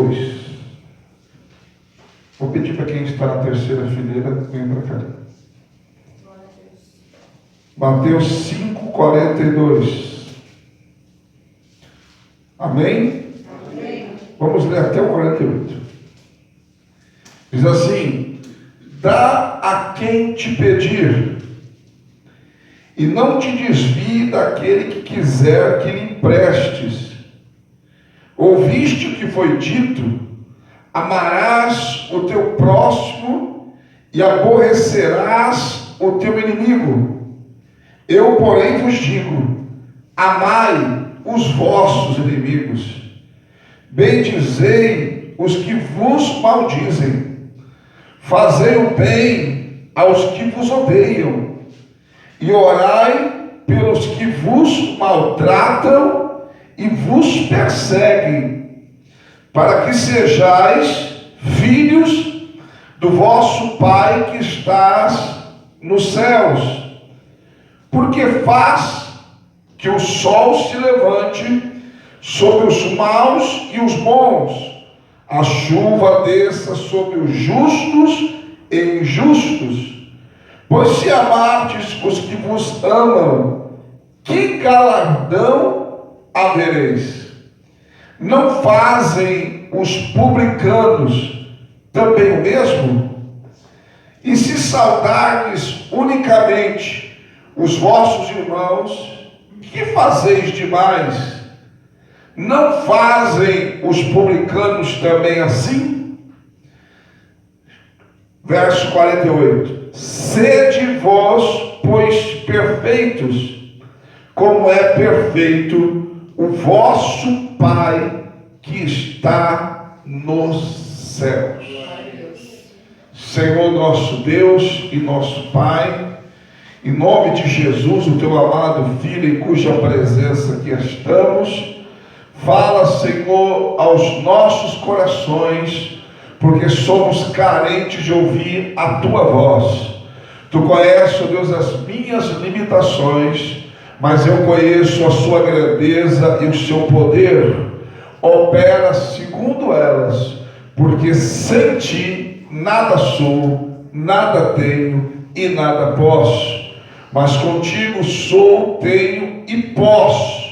42. Vou pedir para quem está na terceira fileira, venha para cá. Mateus 5, 42. Amém? Amém. Vamos ler até o 48. Diz assim: dá a quem te pedir, e não te desvie daquele que quiser que lhe emprestes. Ouviste o que foi dito: amarás o teu próximo e aborrecerás o teu inimigo. Eu, porém, vos digo: amai os vossos inimigos, bendizei os que vos maldizem, fazei o bem aos que vos odeiam, e orai pelos que vos maltratam e vos perseguem, para que sejais filhos do vosso Pai que estás nos céus, porque faz que o sol se levante sobre os maus e os bons, a chuva desça sobre os justos e injustos. Pois se amardes os que vos amam, que galardão havereis? Não fazem os publicanos também o mesmo? E se saudardes unicamente os vossos irmãos, que fazeis demais? Não fazem os publicanos também assim? Verso 48. Sede vós, pois, perfeitos, como é perfeito o vosso Pai que está nos céus. Senhor nosso Deus e nosso Pai, em nome de Jesus, o teu amado Filho, em cuja presença aqui estamos, fala, Senhor, aos nossos corações, porque somos carentes de ouvir a tua voz. Tu conheces, ó Deus, as minhas limitações, mas eu conheço a sua grandeza e o seu poder. Opera segundo elas, porque sem ti nada sou, nada tenho e nada posso. Mas contigo sou, tenho e posso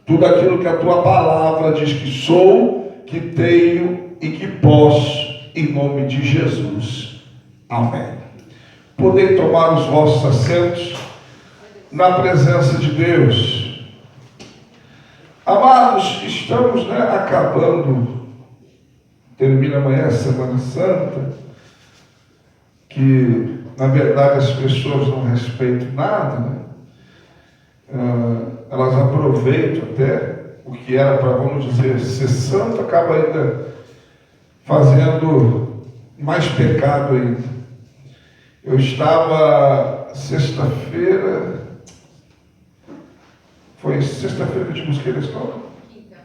tudo aquilo que a tua palavra diz que sou, que tenho e que posso, em nome de Jesus. Amém. Podem tomar os vossos assentos na presença de Deus. Amados, estamos acabando, termina amanhã a Semana Santa, que na verdade as pessoas não respeitam nada, elas aproveitam até o que era para, vamos dizer, ser santo, acaba ainda fazendo mais pecado ainda. Eu estava sexta-feira, foi sexta-feira que eu te busquei na escola?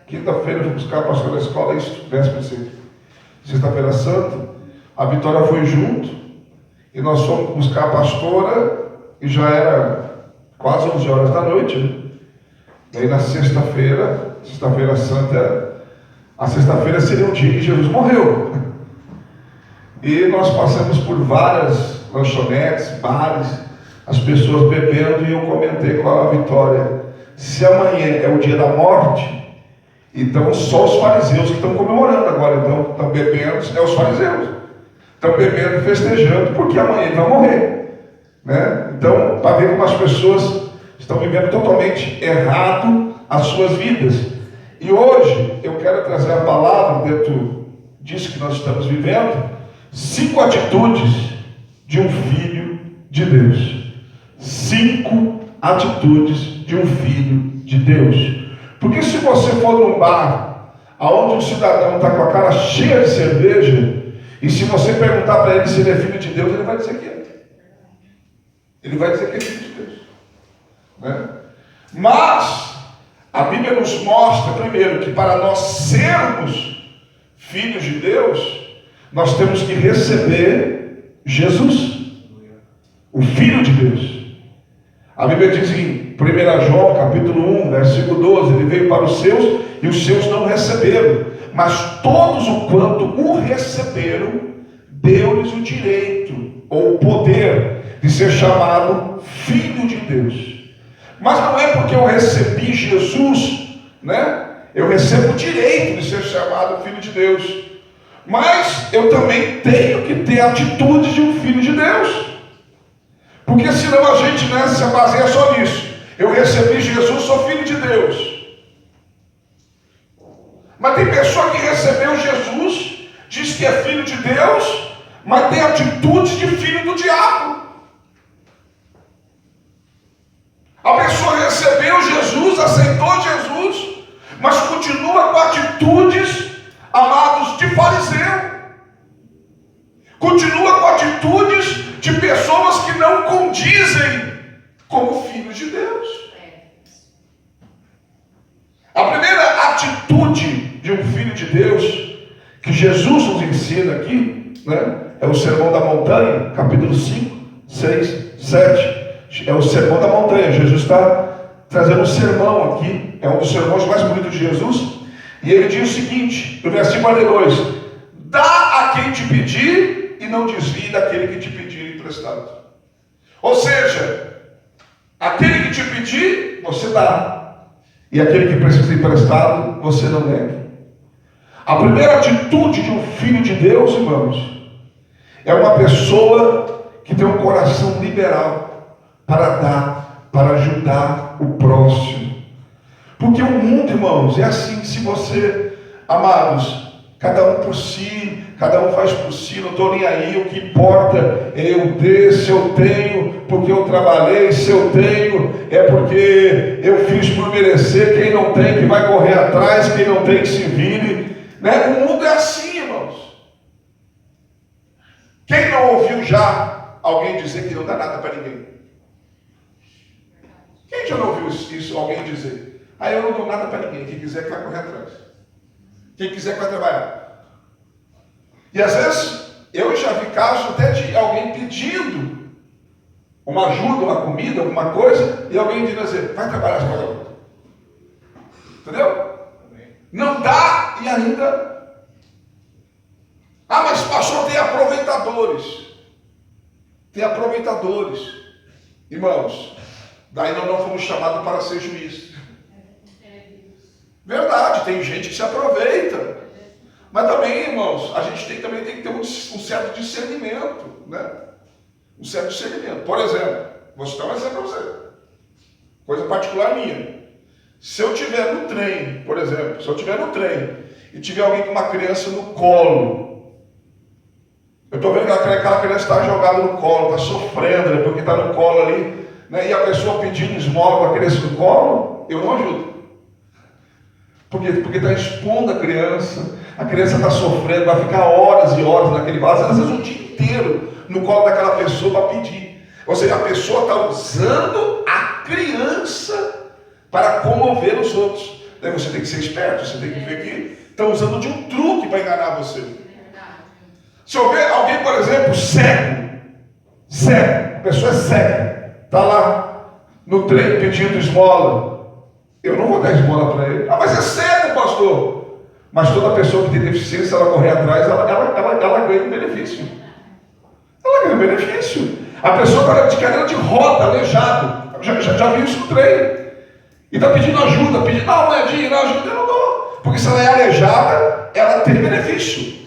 Quinta-feira eu fui buscar a pastora na escola, isso, véspera de sexta-feira santa, a Vitória foi junto, e nós fomos buscar a pastora, e já era quase 11 horas da noite, Daí na sexta-feira santa, a sexta-feira seria o dia que Jesus morreu. E nós passamos por várias lanchonetes, bares, as pessoas bebendo, e eu comentei com a Vitória: se amanhã é o dia da morte, então só os fariseus que estão comemorando agora, então estão bebendo, os fariseus estão bebendo e festejando, porque amanhã ele vai morrer, né? Então, para ver como as pessoas estão vivendo totalmente errado as suas vidas. E hoje eu quero trazer a palavra dentro disso que nós estamos vivendo: 5 atitudes de um filho de Deus. 5 atitudes de um filho de Deus. Porque se você for num bar aonde um cidadão está com a cara cheia de cerveja, e se você perguntar para ele se ele é filho de Deus, ele vai dizer que é. Ele vai dizer que é filho de Deus, né? Mas a Bíblia nos mostra, primeiro, que para nós sermos filhos de Deus, nós temos que receber Jesus, o Filho de Deus. A Bíblia diz em 1 João capítulo 1, versículo 12: ele veio para os seus, e os seus não receberam, mas todos o quanto o receberam, deu-lhes o direito, ou o poder, de ser chamado Filho de Deus. Mas não é porque eu recebi Jesus, né? Eu recebo o direito de ser chamado Filho de Deus. Mas eu também tenho que ter atitudes de um Filho de Deus. Porque senão a gente, né, se baseia só nisso. Eu recebi Jesus, sou Filho de Deus. Mas tem pessoa que recebeu Jesus, diz que é filho de Deus, mas tem atitudes de filho do diabo. A pessoa recebeu Jesus, aceitou Jesus, mas continua com atitudes, amados, de fariseu. Continua com atitudes de pessoas que não condizem como filhos de Deus. A primeira atitude de um filho de Deus, que Jesus nos ensina aqui, né, é o Sermão da Montanha, capítulo 5, 6, 7. É o Sermão da Montanha. Jesus está trazendo um sermão aqui, é um dos sermões mais bonitos de Jesus, e ele diz o seguinte, no versículo 42, dá a quem te pedir e não desvie daquele que te pedir emprestado. Ou seja, aquele que te pedir, você dá. E aquele que precisa emprestado, você não nega. A primeira atitude de um filho de Deus, irmãos, é uma pessoa que tem um coração liberal para dar, para ajudar o próximo. Porque o mundo, irmãos, é assim. Se você, amados, cada um por si, cada um faz por si, não estou nem aí, o que importa é eu ter, se eu tenho, porque eu trabalhei, se eu tenho, é porque eu fiz por merecer. Quem não tem que vai correr atrás, quem não tem que se vire, né? O mundo é assim, irmãos. Quem não ouviu já alguém dizer que não dá nada para ninguém? Quem já não ouviu isso alguém dizer? Ah, eu não dou nada para ninguém, quem quiser que vai correr atrás, quem quiser que vai trabalhar. E às vezes, eu já vi casos até de alguém pedindo uma ajuda, uma comida, alguma coisa, e alguém diz assim, vai trabalhar essa coisa. Entendeu? Não dá e ainda... Ah, mas pastor, tem aproveitadores. Tem aproveitadores. Irmãos, daí nós não fomos chamados para ser juízes. Verdade, tem gente que se aproveita. Mas também, irmãos, a gente também tem que ter um certo discernimento, né? Um certo discernimento. Por exemplo, vou citar um exemplo para você. Coisa particular minha. Se eu estiver no trem, por exemplo, se eu estiver no trem e tiver alguém com uma criança no colo, eu estou vendo que aquela criança está jogada no colo, está sofrendo, né, porque está no colo ali, né, e a pessoa pedindo esmola com a criança no colo, eu não ajudo. Por quê? Porque está expondo a criança está sofrendo, vai ficar horas e horas naquele vaso, às vezes um dia inteiro no colo daquela pessoa para pedir. Ou seja, a pessoa está usando a criança para comover os outros. Daí você tem que ser esperto, você tem que ver que estão usando de um truque para enganar você. Se houver alguém, por exemplo, cego, a pessoa é cega, está lá no trem pedindo esmola, eu não vou dar esmola para ele. Ah, mas é cego, pastor. Mas toda pessoa que tem deficiência, se ela correr atrás, ela ganha um benefício. Ela ganha um benefício. A pessoa está de cadeira de roda, aleijado. Já viu isso no trem. E está pedindo ajuda, pedindo, não, moedinha, não, ajuda, eu não dou. Porque se ela é aleijada, ela tem benefício.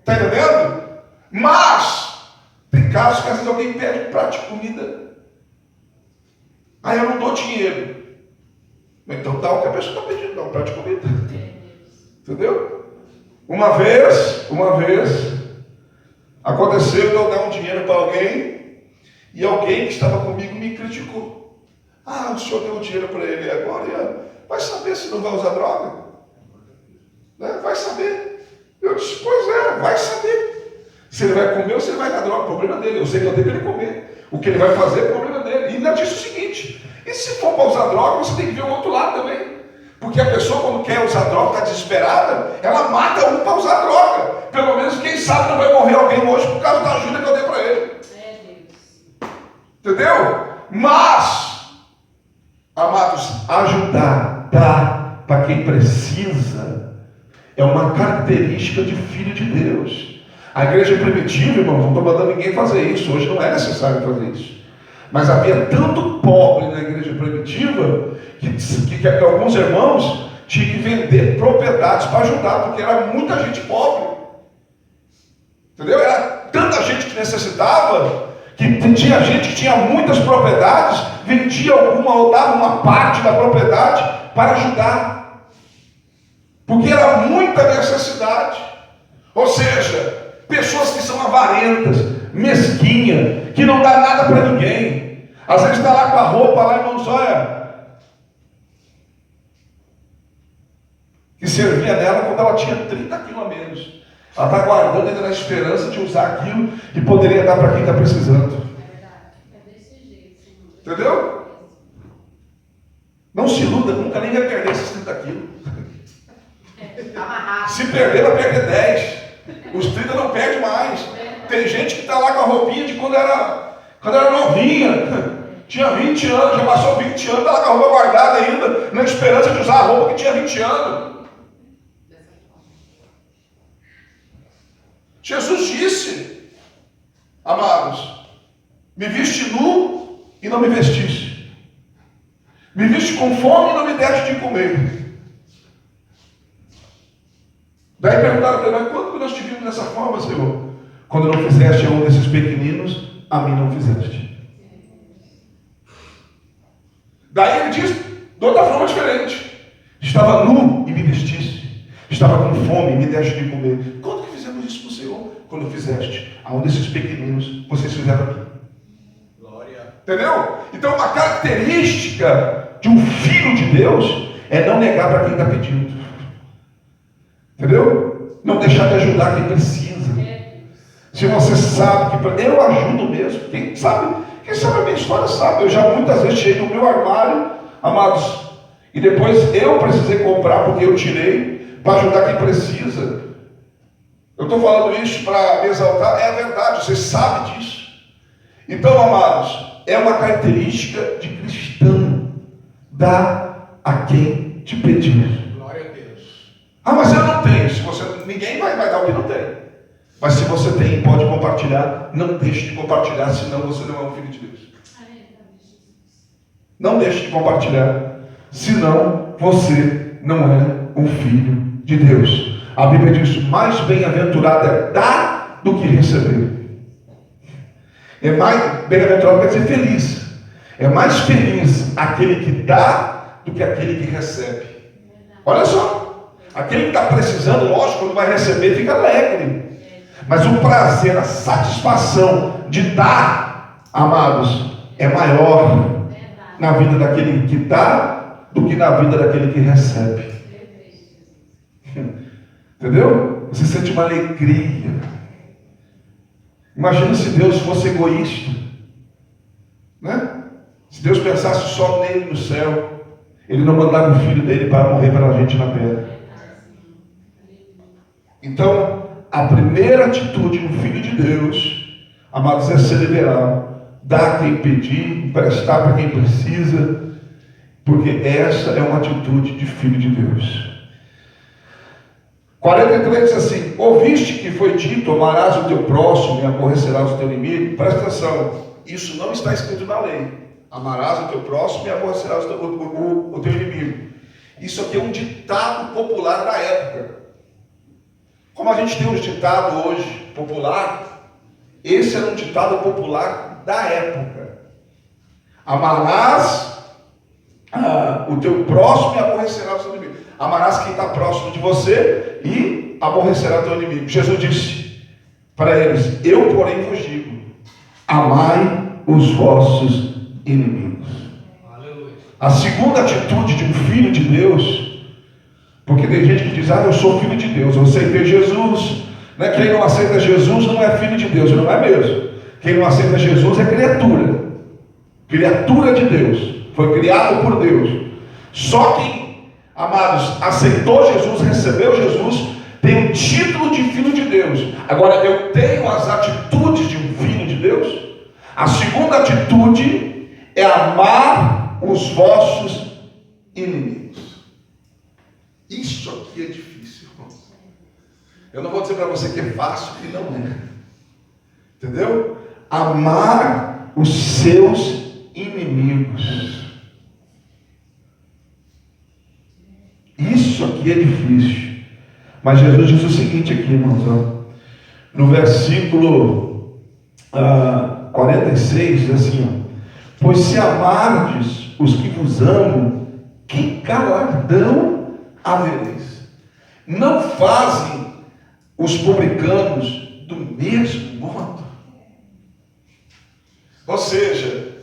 Está entendendo? Mas, tem casos que às vezes alguém pede um prato de comida. Ah, eu não dou dinheiro. Então dá o que a pessoa está pedindo, dá um prato de comida. Entendeu? Uma vez, aconteceu de eu dar um dinheiro para alguém, e alguém que estava comigo me criticou. Ah, o senhor deu o dinheiro para ele agora, vai saber se não vai usar droga? Né? Vai saber. Eu disse, pois é, vai saber. Se ele vai comer ou se ele vai dar droga, o problema dele. Eu sei que eu tenho que ele comer. O que ele vai fazer é o problema dele. E ainda disse o seguinte, e se for para usar droga, você tem que ver o outro lado também. Porque a pessoa, quando quer usar droga, está desesperada, ela mata um para usar droga. Pelo menos, quem sabe, não vai morrer alguém hoje por causa da ajuda que eu dei para ele. Entendeu? Mas, amados, ajudar, dar para quem precisa, é uma característica de filho de Deus. A igreja primitiva, irmãos, não estou mandando ninguém fazer isso, hoje não é necessário fazer isso. Mas havia tanto pobre na igreja primitiva que alguns irmãos tinham que vender propriedades para ajudar, porque era muita gente pobre. Entendeu? Era tanta gente que necessitava, que tinha gente que tinha muitas propriedades, vendia alguma ou dava uma parte da propriedade para ajudar. Porque era muita necessidade. Ou seja, pessoas que são avarentas, mesquinhas, que não dá nada para ninguém. Às vezes está lá com a roupa lá, irmãos, olha, que servia nela quando ela tinha 30 quilos a menos. Ela está guardando ainda na esperança de usar aquilo e poderia dar para quem está precisando. É verdade, é desse jeito. Entendeu? Não se iluda, nunca nem vai perder esses 30 quilos. Se perder, vai perder 10. Os 30 não perde mais. Tem gente que está lá com a roupinha de quando era novinha. Tinha 20 anos, já passou 20 anos, está lá com a roupa guardada ainda, na esperança de usar a roupa que tinha 20 anos. Jesus disse, amados, me viste nu e não me vestiste. Me viste com fome e não me deste de comer. Daí perguntaram para ele, mas quando nós te vimos dessa forma, Senhor? Quando não fizeste a um desses pequeninos, a mim não fizeste. Daí ele diz, de outra forma diferente. Estava nu e me vestiste. Estava com fome e me deste de comer. Quando que fizemos isso para o Senhor? Quando fizeste a um desses pequeninos, vocês fizeram a mim. Glória. Entendeu? Então uma característica de um filho de Deus é não negar para quem está pedindo. Entendeu? Não deixar de ajudar quem precisa. Se você sabe que eu ajudo mesmo, quem sabe a minha história sabe. Eu já muitas vezes cheguei no meu armário, amados, e depois eu precisei comprar porque eu tirei para ajudar quem precisa. Eu estou falando isso para me exaltar, é a verdade, você sabe disso. Então, amados, é uma característica de cristão. Dá a quem te pedir. Glória a Deus. Ah, mas eu não tenho. Ninguém vai dar o que não tem. Mas se você tem e pode compartilhar, não deixe de compartilhar, senão você não é um filho de Deus. Não deixe de compartilhar, senão você não é um filho de Deus. A Bíblia diz, mais bem-aventurado é dar do que receber. É mais bem-aventurado, quer dizer feliz. É mais feliz aquele que dá do que aquele que recebe. Olha só, aquele que está precisando, lógico, quando vai receber, fica alegre. Mas o prazer, a satisfação de dar, amados, é maior na vida daquele que dá do que na vida daquele que recebe. Entendeu? Você sente uma alegria. Imagina se Deus fosse egoísta, né? Se Deus pensasse só nele no céu, Ele não mandava o filho dele para morrer pela gente na terra. Então, a primeira atitude do filho de Deus, amados, é ser liberal. Dar a quem pedir, emprestar para quem precisa, porque essa é uma atitude de filho de Deus. 43 diz assim, ouviste que foi dito, amarás o teu próximo e aborrecerás o teu inimigo. Presta atenção, isso não está escrito na lei. Amarás o teu próximo e aborrecerás o teu inimigo. Isso aqui é um ditado popular da época. Como a gente tem um ditado hoje popular, esse era um ditado popular da época. Amarás o teu próximo e aborrecerás o teu inimigo. Amarás quem está próximo de você e aborrecerá o teu inimigo. Jesus disse para eles, eu porém vos digo, amai os vossos inimigos. Aleluia. A segunda atitude de um filho de Deus, porque tem gente que diz, eu sou filho de Deus, eu aceitei Jesus, né? Quem não aceita Jesus não é filho de Deus, não é mesmo. Quem não aceita Jesus é criatura de Deus, foi criado por Deus. Só quem, amados, aceitou Jesus, recebeu Jesus, tem o título de filho de Deus. Agora, eu tenho as atitudes de um filho de Deus. A segunda atitude é amar os vossos inimigos. Isso aqui é difícil, irmãos. Eu não vou dizer para você que é fácil, que não é. Entendeu? Amar os seus inimigos. Isso aqui é difícil. Mas Jesus diz o seguinte aqui, irmãos, ó, no versículo 46, diz assim, ó, pois se amardes os que vos amam, que galardão havereis? Não fazem os publicanos do mesmo modo? Ou seja,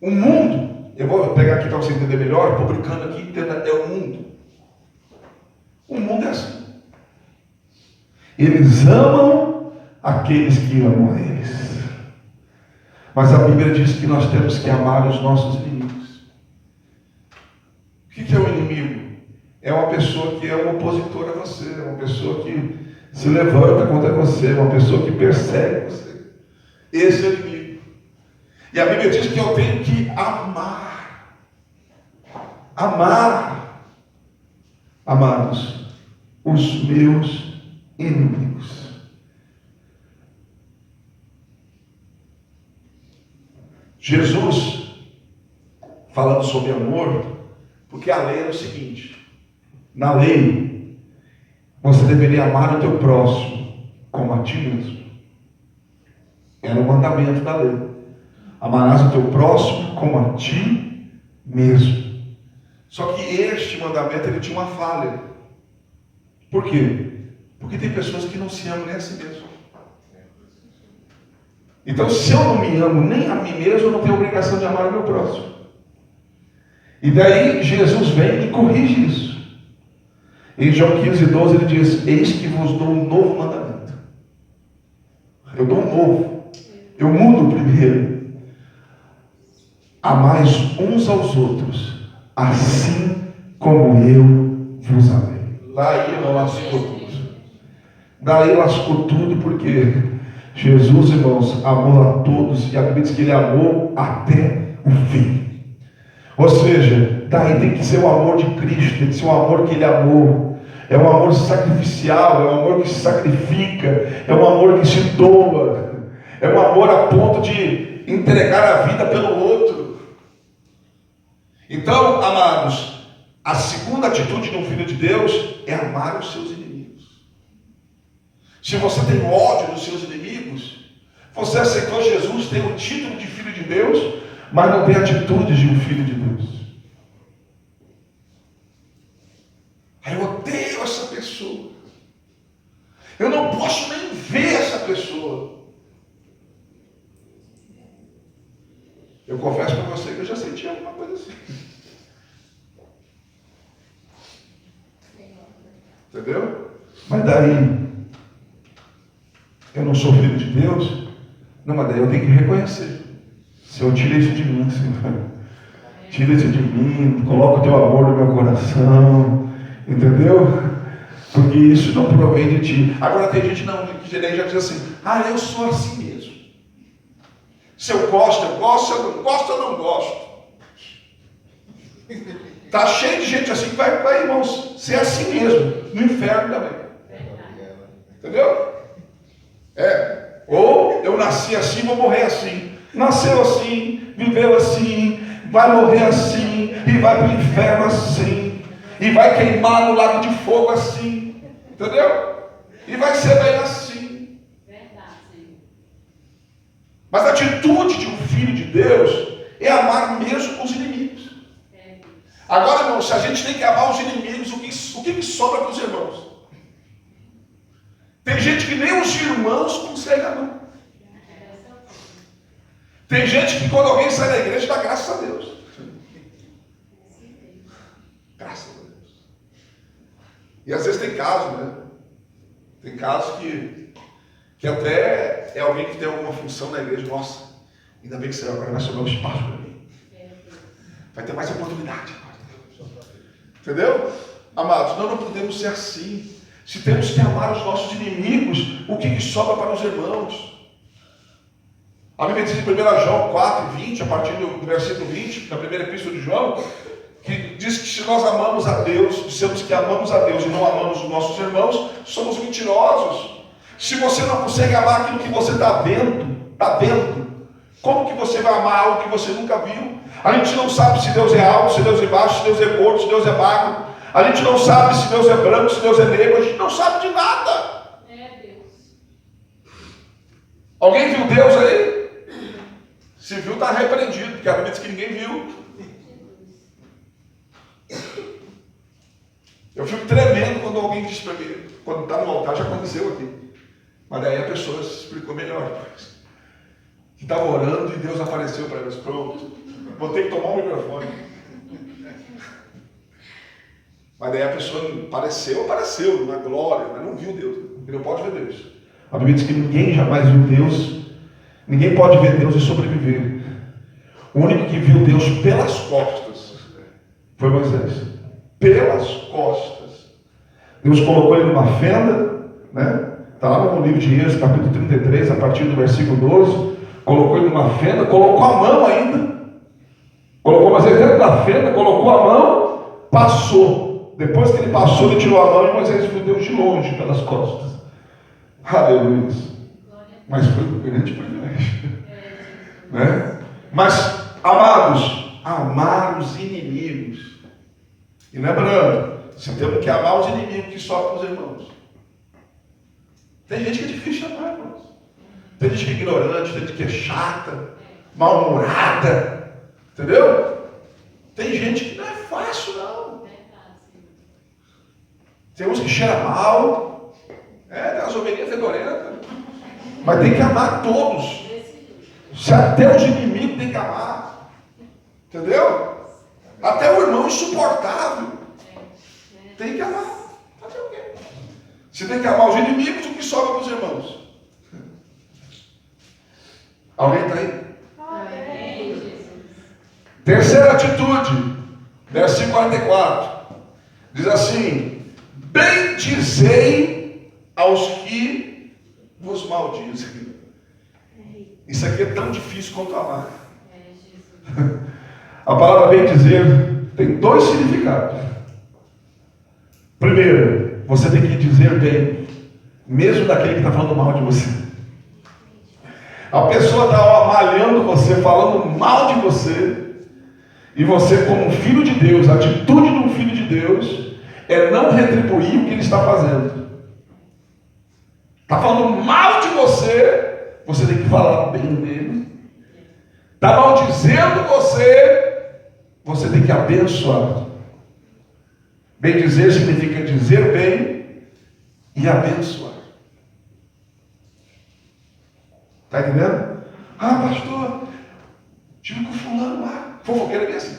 o mundo, eu vou pegar aqui para você entender melhor, publicano aqui entenda, é o mundo. O mundo é assim. Eles amam aqueles que amam a eles. Mas a Bíblia diz que nós temos que amar os nossos inimigos. O que é o inimigo? É uma pessoa que é um opositor a você, é uma pessoa que se levanta contra você, é uma pessoa que persegue você. Esse é o inimigo. E a Bíblia diz que eu tenho que amar. Amar, amados, os meus inimigos. Jesus, falando sobre amor, porque a lei era o seguinte: na lei, você deveria amar o teu próximo como a ti mesmo. Era o mandamento da lei. Amarás o teu próximo como a ti mesmo. Só que este mandamento, ele tinha uma falha. Por quê? Porque tem pessoas que não se amam nem a si mesmo. Então, se eu não me amo nem a mim mesmo, eu não tenho obrigação de amar o meu próximo. E daí Jesus vem e corrige isso. Em João 15:12 ele diz: eis que vos dou um novo mandamento. Eu dou um novo. Eu mudo o primeiro. Amais uns aos outros, assim como eu vos amei. Lá aí lascou tudo. Daí lascou tudo, porque Jesus, irmãos, amou a todos, e a Bíblia diz que ele amou até o fim. Ou seja, daí tem que ser o amor de Cristo, tem que ser o amor que ele amou. É um amor sacrificial, é um amor que se sacrifica, é um amor que se doa, é um amor a ponto de entregar a vida pelo outro. Então, amados, a segunda atitude de um filho de Deus é amar os seus inimigos. Se você tem ódio dos seus inimigos, você aceitou Jesus, tem o título de filho de Deus, mas não tem atitudes de um filho de Deus. Aí eu odeio essa pessoa. Eu não posso nem ver essa pessoa. Eu confesso para você que eu já senti alguma coisa assim. Entendeu? Mas daí, eu não sou filho de Deus? Não, mas daí eu tenho que reconhecer. Senhor, tira isso de mim, Senhor. Tira isso de mim, coloca o teu amor no meu coração. Entendeu? Porque isso não provém de ti. Agora tem gente que já diz assim: ah, eu sou assim mesmo. Se eu gosto, eu gosto. Se eu não gosto, eu não gosto. Está cheio de gente assim que vai, irmãos, ser assim mesmo. No inferno também. Entendeu? Ou eu nasci assim, vou morrer assim. Nasceu assim, viveu assim, vai morrer assim, e vai para o inferno assim, e vai queimar no lago de fogo assim. Entendeu? E vai ser bem assim. Mas a atitude de um filho de Deus é amar mesmo os inimigos. Agora, irmãos, se a gente tem que amar os inimigos, o que sobra para os irmãos? Tem gente que nem os irmãos conseguem amar. Tem gente que quando alguém sai da igreja dá graças a Deus. Graças a Deus. E às vezes tem casos, né? Tem casos que até é alguém que tem alguma função na igreja. Nossa, ainda bem que você agora vai sobrar um espaço para mim. Vai ter mais oportunidade. Entendeu? Amados, nós não podemos ser assim. Se temos que amar os nossos inimigos, o que sobra para os irmãos? A Bíblia diz em 1 João 4:20, a partir do versículo 20, na primeira epístola de João, que diz que se nós amamos a Deus, dissemos que amamos a Deus e não amamos os nossos irmãos, somos mentirosos. Se você não consegue amar aquilo que você está vendo, como que você vai amar algo que você nunca viu? A gente não sabe se Deus é alto, se Deus é baixo, se Deus é gordo, se Deus é magro. A gente não sabe se Deus é branco, se Deus é negro. A gente não sabe de nada. Deus. Alguém viu Deus aí? Se viu, está repreendido, porque a Bíblia diz que ninguém viu. Eu fico tremendo quando alguém diz para mim, quando está no altar, já aconteceu aqui. Mas daí a pessoa se explicou melhor. Que estava orando e Deus apareceu para eles. Pronto. Vou ter que tomar o microfone. Mas daí a pessoa apareceu na glória, mas não viu Deus. Ele não pode ver Deus. A Bíblia diz que ninguém jamais viu Deus. Ninguém pode ver Deus e sobreviver. O único que viu Deus pelas costas foi Moisés. Pelas costas. Deus colocou ele numa fenda, né? Está lá no livro de Êxodo, capítulo 33, a partir do versículo 12. Colocou ele numa fenda, colocou a mão ainda. Colocou Moisés dentro da fenda, colocou a mão, passou. Depois que ele passou, ele tirou a mão e Moisés viu Deus de longe, pelas costas. Aleluia. Mas foi um grande privilégio. Né? Mas, amados, amar os inimigos. E lembrando, você tem que amar os inimigos que sofrem os irmãos. Tem gente que é difícil de amar, irmãos. Tem gente que é ignorante, tem gente que é chata, mal-humorada. Entendeu? Tem gente que não é fácil, não. Tem uns que cheiram mal. Tem as ovelhinhas fedorentas. Mas tem que amar todos. Se até os inimigos tem que amar. Entendeu? Até o irmão insuportável. Tem que amar. Fazer o quê? Você tem que amar os inimigos, o que sobra para os irmãos? Alguém está aí? Terceira atitude, versículo 44, diz assim: bendizei aos que vos maldizem. Isso aqui é tão difícil quanto amar. A palavra bendizer tem dois significados. Primeiro, você tem que dizer bem, mesmo daquele que está falando mal de você. A pessoa está malhando você, falando mal de você. E você, como filho de Deus, a atitude de um filho de Deus é não retribuir o que ele está fazendo. Está falando mal de você, você tem que falar bem dele. Está maldizendo você, você tem que abençoar. Bem dizer significa dizer bem e abençoar. Está entendendo? Ah, pastor, tive com fulano lá. Fofoqueira é assim.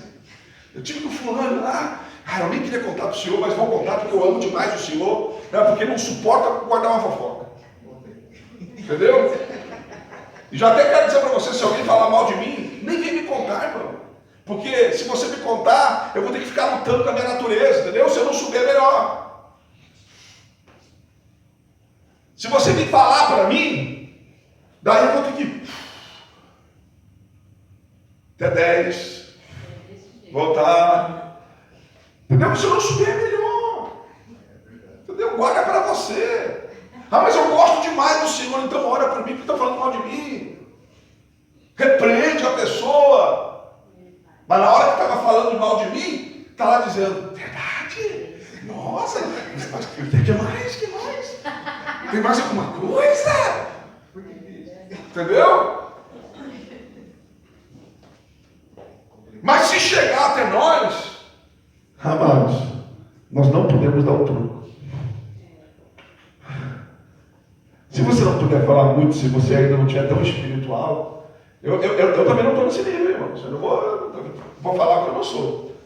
Eu tive com fulano lá. Eu nem queria contar para o senhor, mas vou contar porque eu amo demais o senhor. Porque não suporta guardar uma fofoca. Entendeu? E já até quero dizer para você, se alguém falar mal de mim, nem vem me contar, irmão. Porque se você me contar, eu vou ter que ficar lutando com a minha natureza, entendeu? Se eu não souber, melhor. Se você me falar para mim, daí eu vou ter que até 10, voltar. Entendeu? Se eu não souber, melhor. Entendeu? Guarda para você. Mas eu gosto demais do Senhor, então ora por mim, porque está falando mal de mim. Repreende a pessoa. Mas na hora que estava falando mal de mim, está lá dizendo, verdade? Nossa, tem mais? Tem mais alguma coisa? Entendeu? Mas se chegar até nós, amados, nós não podemos dar o troco. Se você não puder falar muito, se você ainda não tiver tão espiritual, eu também não estou nesse nível, irmãos. Eu não vou falar o que eu não sou.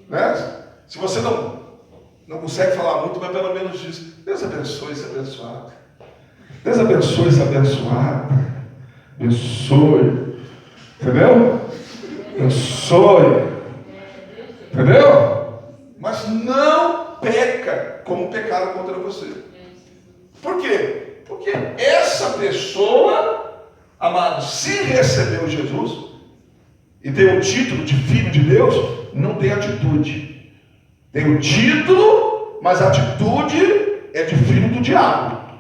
Né? Se você não consegue falar muito, mas pelo menos diz, Deus abençoe esse abençoado. Deus abençoe esse abençoado. Abençoe. Entendeu? Abençoe. Entendeu? Mas não peca como pecaram contra você. Por quê? Porque essa pessoa, amado, se recebeu Jesus e tem o título de filho de Deus, não tem atitude. Tem o título, mas a atitude é de filho do diabo.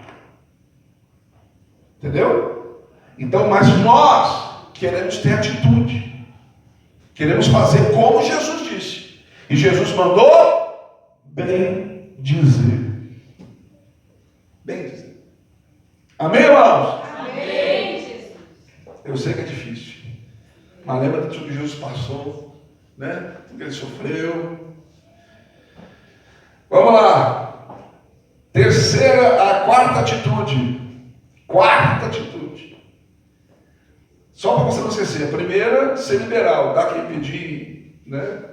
Entendeu? Então, mas nós queremos ter atitude. Queremos fazer como Jesus disse. E Jesus mandou bem dizer. Bem dizer. Amém, irmãos? Amém, Jesus. Eu sei que é difícil. Mas lembra de tudo que Jesus passou, né? Tudo que ele sofreu. Vamos lá. A quarta atitude. Quarta atitude. Só para você não esquecer. A primeira, ser liberal. Dar quem pedir, né?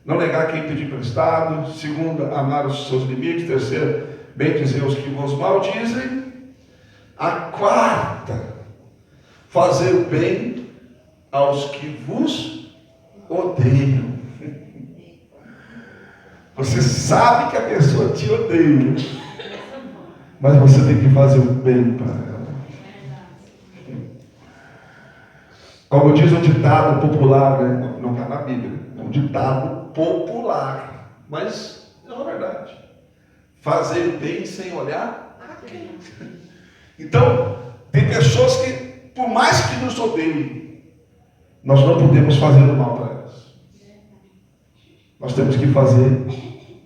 Não negar quem pedir emprestado. Segunda, amar os seus inimigos. Terceira, bem dizer os que vos maldizem. A quarta, fazer o bem aos que vos odeiam. Você sabe que a pessoa te odeia, mas você tem que fazer o bem para ela. Como diz um ditado popular, né? Não está na Bíblia, é um ditado popular, mas é uma verdade. Fazer o bem sem olhar a quem. Então, tem pessoas que, por mais que nos odeiem, nós não podemos fazer o mal para elas. Nós temos que fazer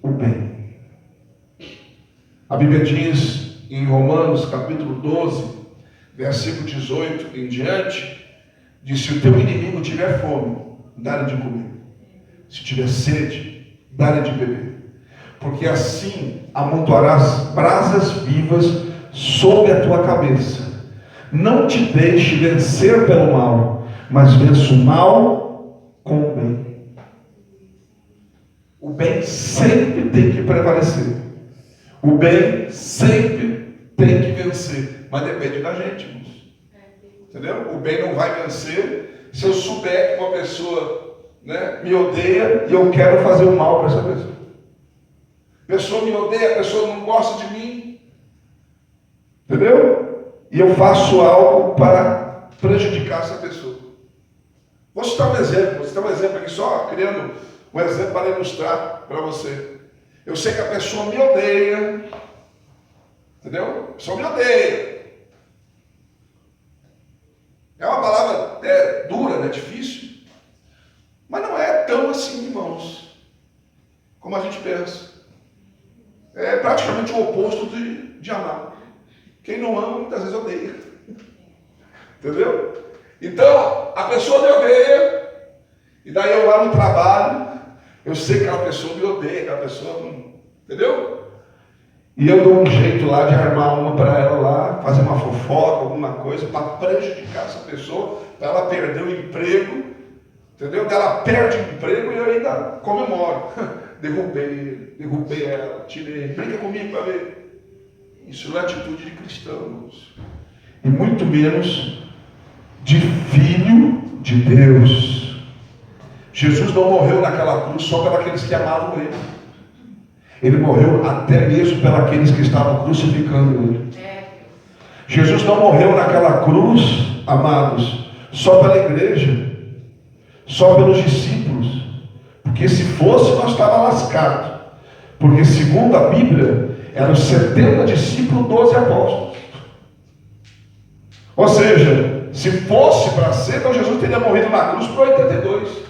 o bem. A Bíblia diz em Romanos capítulo 12, versículo 18 em diante, diz: se o teu inimigo tiver fome, dá-lhe de comer. Se tiver sede, dá-lhe de beber. Porque assim amontoarás brasas vivas sobre a tua cabeça. Não te deixe vencer pelo mal, mas vença o mal com o bem. O bem sempre tem que prevalecer. O bem sempre tem que vencer. Mas depende da gente, irmãos. Entendeu? O bem não vai vencer se eu souber que uma pessoa, né, me odeia e eu quero fazer o mal para essa pessoa. A pessoa me odeia, a pessoa não gosta de mim. Entendeu? E eu faço algo para prejudicar essa pessoa. Vou citar um exemplo. Vou citar um exemplo aqui, só criando um exemplo para ilustrar para você. Eu sei que a pessoa me odeia. Entendeu? A pessoa me odeia. É uma palavra dura, né? Difícil. Mas não é tão assim, irmãos, como a gente pensa. É praticamente o oposto de amar. Quem não ama, muitas vezes odeia. Entendeu? Então, a pessoa me odeia, e daí eu lá no trabalho, eu sei que aquela pessoa me odeia, aquela pessoa não... Entendeu? E eu dou um jeito lá de armar uma para ela lá, fazer uma fofoca, alguma coisa, para prejudicar essa pessoa, para ela perder o emprego. Entendeu? Ela perde o emprego e eu ainda comemoro. Derrubei ela, tirei. Brinca comigo para ver. Isso não é atitude de cristãos. E muito menos de filho de Deus. Jesus não morreu naquela cruz só para aqueles que amavam Ele. Ele morreu até mesmo para aqueles que estavam crucificando Ele. Jesus não morreu naquela cruz, amados, só pela igreja, só pelos discípulos. Porque se fosse, nós estávamos lascados. Porque segundo a Bíblia, eram 70 discípulos, 12 apóstolos. Ou seja, se fosse para ser, então Jesus teria morrido na cruz por 82.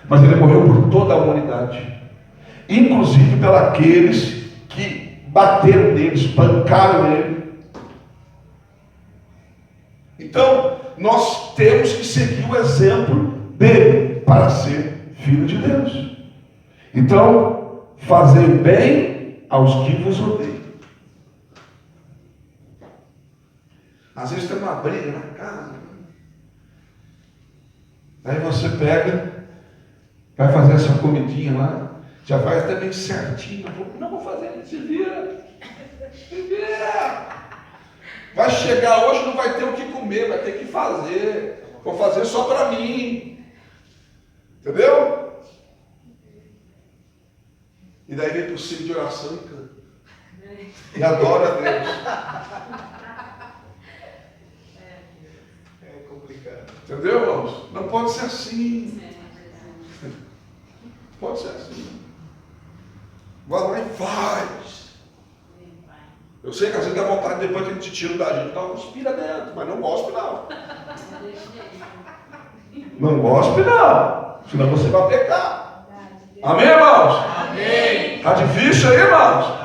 Mas ele morreu por toda a humanidade. Inclusive pelos que bateram nele, espancaram ele. Então, nós temos que seguir o exemplo dele para ser filho de Deus. Então, fazer bem aos que vos odeiam. Às vezes tem uma briga na casa. Aí você pega, vai fazer essa comidinha lá, já faz até bem certinho. Não vou fazer, se vira. Se vira. Vai chegar hoje, não vai ter o que comer, vai ter que fazer. Vou fazer só para mim. Entendeu? E daí vem para o ciclo de oração e canta. E adora a Deus. É complicado. Entendeu, irmãos? Não pode ser assim. Pode ser assim. Vai lá e faz. Eu sei que às vezes dá vontade depois que a gente tira da gente, dá uma cuspira dentro, mas não gospe não. Não gospe não, senão você vai pecar. Amém, irmãos? Amém. Tá difícil aí, irmãos?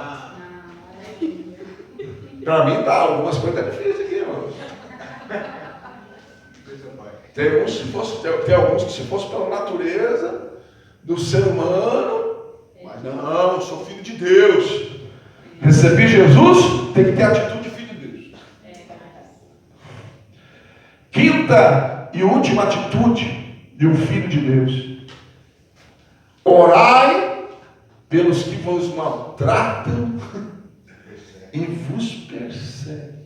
Para mim tá, algumas coisas tá difíceis aqui, irmãos. Tem alguns que se fosse pela natureza do ser humano, mas não, eu sou filho de Deus. Recebi Jesus, tem que ter atitude de filho de Deus. Quinta e última atitude de um filho de Deus: orai pelos que vos maltratam e vos perseguem.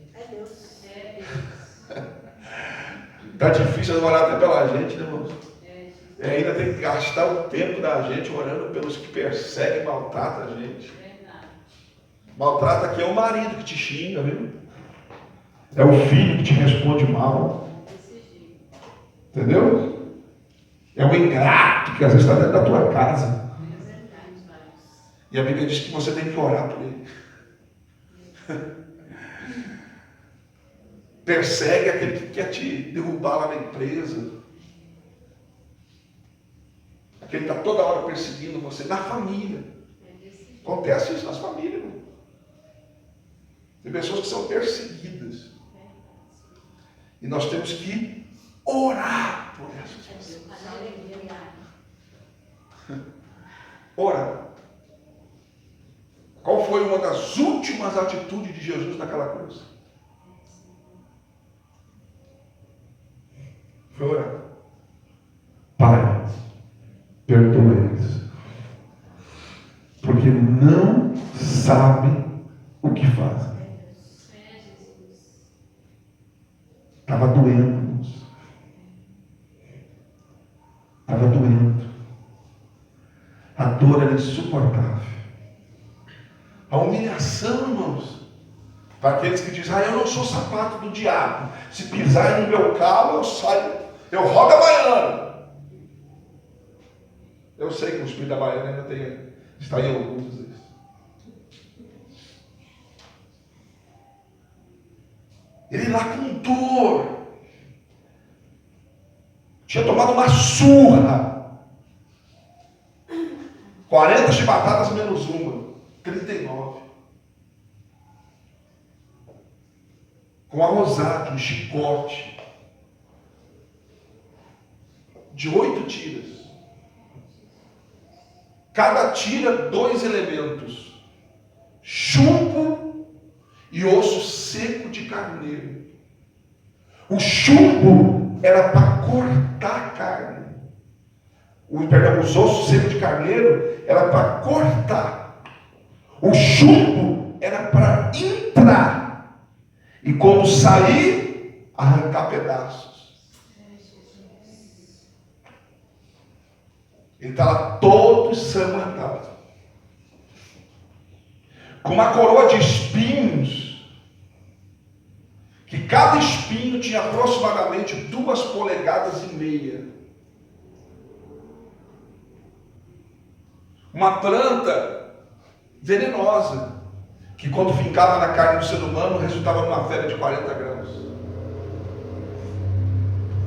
Está difícil orar até pela gente, né, irmãos? E ainda tem que gastar o tempo da gente orando pelos que perseguem e maltratam a gente. Maltrata aqui é o marido que te xinga, viu? É o filho que te responde mal. Entendeu? É o ingrato que às vezes está dentro da tua casa. E a Bíblia diz que você tem que orar por ele. Persegue aquele que quer te derrubar lá na empresa. Aquele que está toda hora perseguindo você. Na família. Acontece isso nas famílias, irmão. Tem pessoas que são perseguidas. E nós temos que orar por essas pessoas. Orar. Qual foi uma das últimas atitudes de Jesus naquela cruz? Foi orar. Pai, perdoa eles, porque não sabem o que fazem. Estava doendo, irmãos. Estava doendo. A dor era insuportável. A humilhação, irmãos, para aqueles que dizem: eu não sou sapato do diabo, se pisar no meu calo eu saio, eu rogo a baiana. Eu sei que o espírito da baiana ainda está em alguns deles. Ele lá com dor, tinha tomado uma surra, 40 chibatadas menos uma, 39. Com arrosado, um chicote, de 8 tiras. Cada tira 2 elementos: chumbo e osso seco de carneiro. O chumbo era para cortar a carne. Os ossos secos de carneiro era para cortar. O chumbo era para entrar. E quando sair, arrancar pedaços. Ele estava todo ensanguentado, com uma coroa de espinhos, que cada espinho tinha aproximadamente 2,5 polegadas. Uma planta venenosa, que quando fincava na carne do ser humano, resultava numa febre de 40 graus.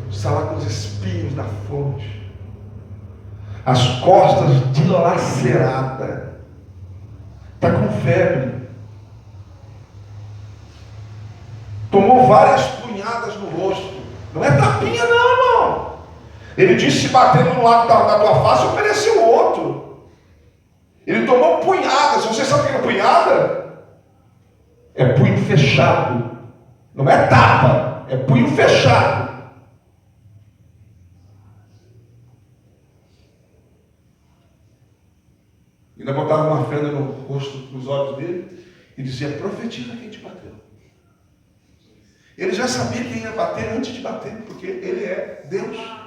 Estava com os espinhos na fonte, as costas dilaceradas, está com febre, tomou várias punhadas no rosto. Não é tapinha não, irmão. Ele disse: se batendo no lado da tua face, oferece o outro. Ele tomou punhadas. Você sabe o que é punhada? É punho fechado. Não é tapa, é punho fechado. Ainda botava uma fenda no rosto, nos olhos dele, e dizia: profetiza quem te bateu. Ele já sabia quem ia bater antes de bater, porque ele é Deus.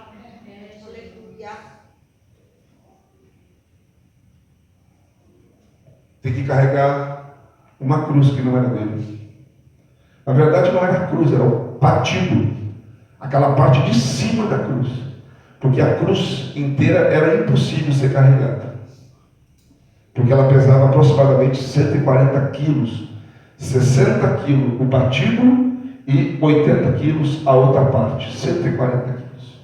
Tem que carregar uma cruz que não era dele. Na verdade não era a cruz, era o patíbulo, aquela parte de cima da cruz, porque a cruz inteira era impossível ser carregada. porque ela pesava aproximadamente 140 quilos, 60 quilos o patíbulo e 80 quilos a outra parte, 140 quilos.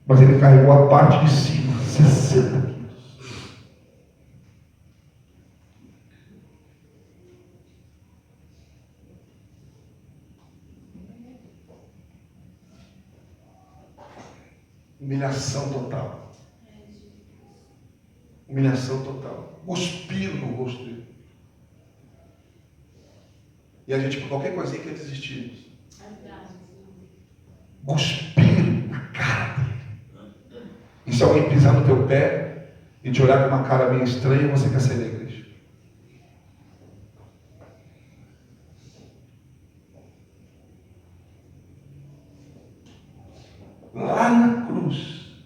Mas ele carregou a parte de cima, 60 quilos. Humilhação total. Humilhação total. Cuspiram no rosto dele. E a gente, por qualquer coisinha, quer desistir. Cuspiram na cara dele. E se alguém pisar no teu pé e te olhar com uma cara meio estranha, você quer sair da igreja. Lá na cruz,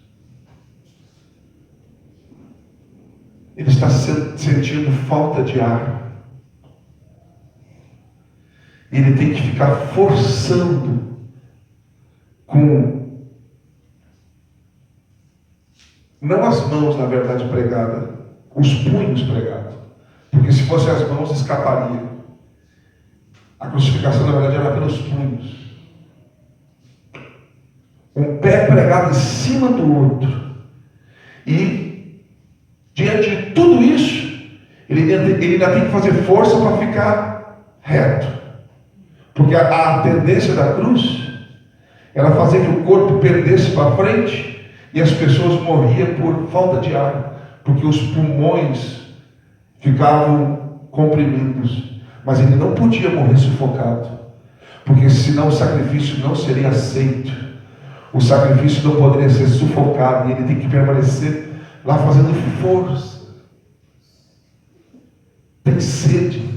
ele está sentindo falta de ar. Ele tem que ficar forçando com, não as mãos, na verdade, pregadas, os punhos pregados. Porque se fossem as mãos, escaparia. A crucificação, na verdade, era pelos punhos. Um pé pregado em cima do outro. E, diante de tudo isso, ele ainda tem que fazer força para ficar reto. Porque a tendência da cruz era fazer que o corpo perdesse para frente e as pessoas morriam por falta de ar, porque os pulmões ficavam comprimidos. Mas ele não podia morrer sufocado, porque senão o sacrifício não seria aceito. O sacrifício não poderia ser sufocado, e ele tem que permanecer lá fazendo força. Tem sede.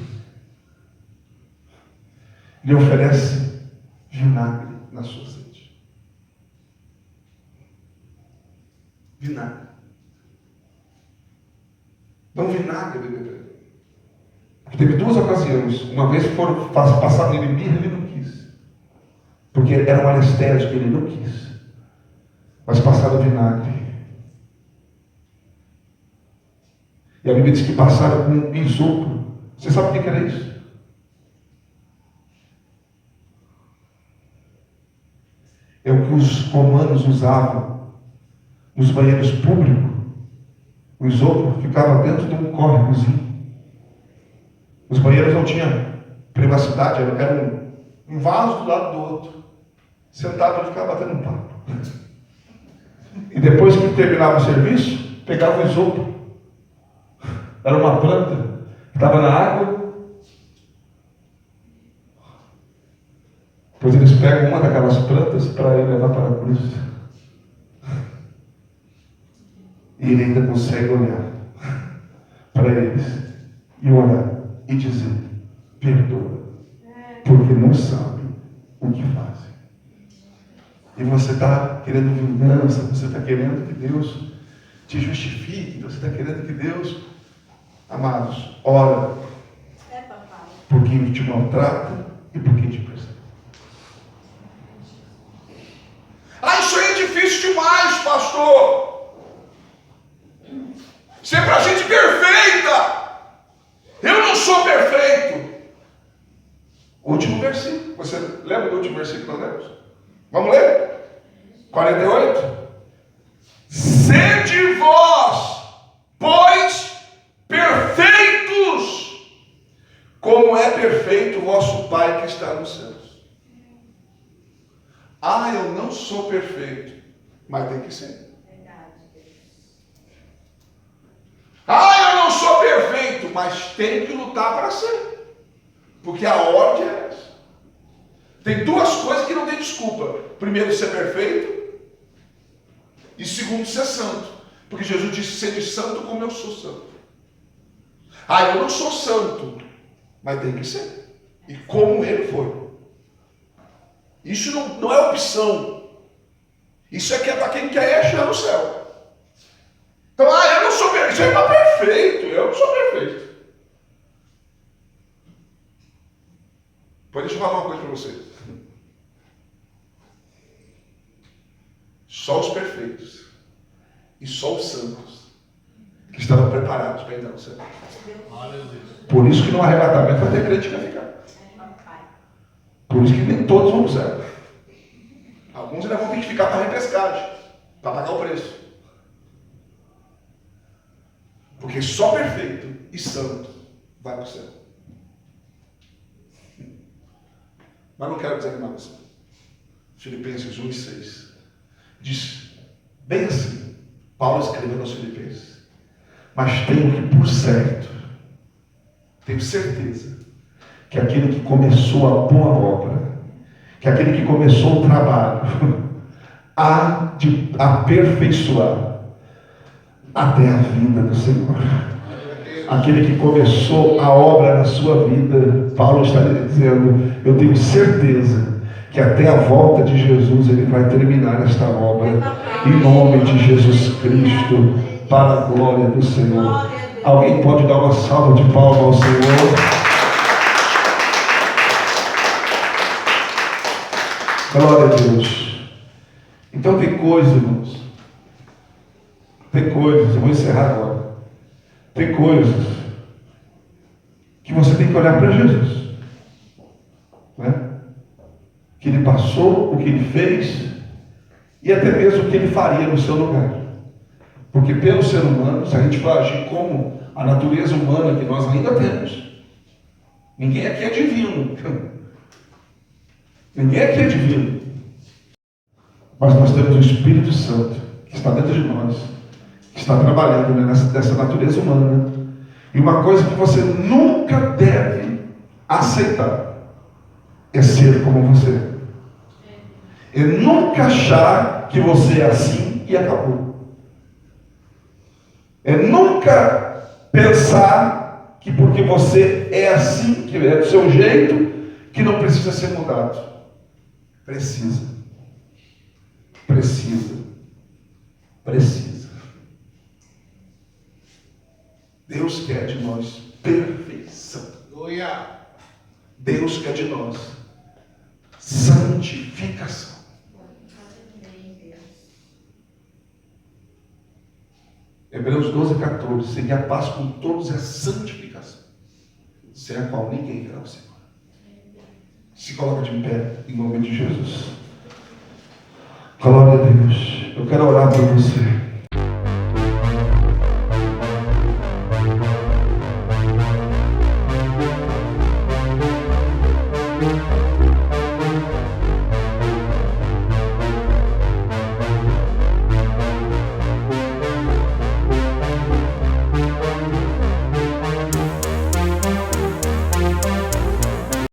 Ele oferece vinagre na sua sede. Vinagre. Não vinagre, bebê. Teve duas ocasiões. Uma vez foram passar nele mirra, ele não quis. Porque era um anestésico, ele não quis. Mas passaram vinagre. E a Bíblia diz que passaram com isopo. Você sabe o que era isso? É o que os romanos usavam nos banheiros públicos. O isopo ficava dentro de um córregozinho. Os banheiros não tinham privacidade, era um vaso do lado do outro. Sentado e ficava batendo um papo. E depois que terminava o serviço, pegava o isopo. Era uma planta que estava na água. Depois eles pegam uma daquelas plantas para ir levar para a cruz. E ele ainda consegue olhar para eles e orar e dizer: perdoa, porque não sabem o que fazem. E você está querendo vingança, você está querendo que Deus te justifique, você está querendo que Deus, amados, ora por quem te maltrata e por quem te persegue. Isso aí é difícil demais, pastor. Isso é para gente perfeita. Eu não sou perfeito. Último versículo. Você lembra do último versículo que nós lemos? Vamos ler? 48. Sede vós, pois, perfeitos, como é perfeito o vosso Pai que está nos céus. Eu não sou perfeito, mas tem que ser. Eu não sou perfeito, mas tem que lutar para ser. Porque a ordem é essa. Tem duas coisas que não tem desculpa. Primeiro, ser perfeito. E segundo, ser santo. Porque Jesus disse: sede santo como eu sou santo. Eu não sou santo, mas tem que ser. E como ele foi. Isso não é opção. Isso é para quem quer chegar no céu. Então, eu não sou perfeito. Isso aí não é perfeito. Eu não sou perfeito. Deixa eu falar uma coisa para vocês. Só os perfeitos e só os santos que estavam preparados para entrar no céu. Por isso que no arrebatamento vai ter crente que vai ficar. Por isso que nem todos vão para o céu. Alguns ainda vão ter que ficar para repescagem, para pagar o preço. Porque só perfeito e santo vai para o céu. Mas não quero desanimar você. Filipenses 1:6 diz, bem assim, Paulo escrevendo aos Filipenses, mas tenho que por certo, tenho certeza, que aquele que começou a boa obra, que aquele que começou o trabalho, há de aperfeiçoar até a vinda do Senhor. Aquele que começou a obra na sua vida, Paulo está lhe dizendo, eu tenho certeza que até a volta de Jesus ele vai terminar esta obra, em nome de Jesus Cristo, para a glória do Senhor. Alguém pode dar uma salva de palmas ao Senhor? Glória a Deus. Então tem coisas, irmãos. Tem coisas, eu vou encerrar agora. Tem coisas que você tem que olhar para Jesus, né? Que ele passou, o que ele fez e até mesmo o que ele faria no seu lugar. Porque pelo ser humano, se a gente for agir como a natureza humana que nós ainda temos, ninguém aqui é divino. Ninguém aqui é divino. Mas nós temos o Espírito Santo que está dentro de nós, que está trabalhando, né, nessa natureza humana. E uma coisa que você nunca deve aceitar é ser como você. É nunca achar que você é assim e acabou. É nunca pensar que porque você é assim, que é do seu jeito, que não precisa ser mudado. Precisa. Precisa. Precisa. Deus quer de nós perfeição. Deus quer de nós santificação. Hebreus 12:14. Seguir a paz com todos é a santificação, sem a qual ninguém verá o Senhor. Se coloca de pé em nome de Jesus. Glória a Deus. Eu quero orar por você.